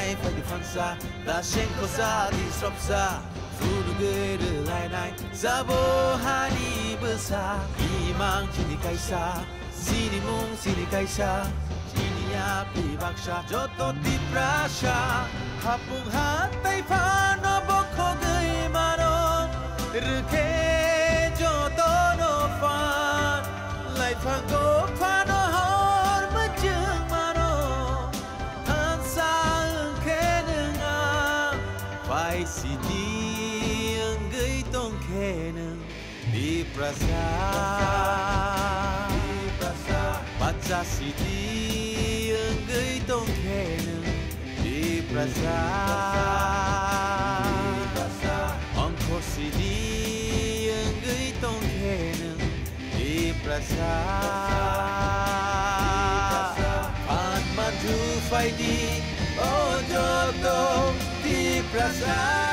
nay phải đi phan xa ta sen khó xa đi sập xa dù được người đưa lại này ra vô ha đi bơ xa đi mang chỉ đi cây xa si đi mông si đi cây xa chỉ đi ya pi bạc xa cho tôi đi prasha hapung hat tay pha nó bốc khó người mà nó rực cho tôi nó pha lại pha cố pha nó hòn mất chương mà nó han xa khe nương à phải si đi người tông khe nương di prasa baca si đi người tông khe nương di prasa angko si đi người tông khe nương di prasa an maju phải đi oh joto di prasa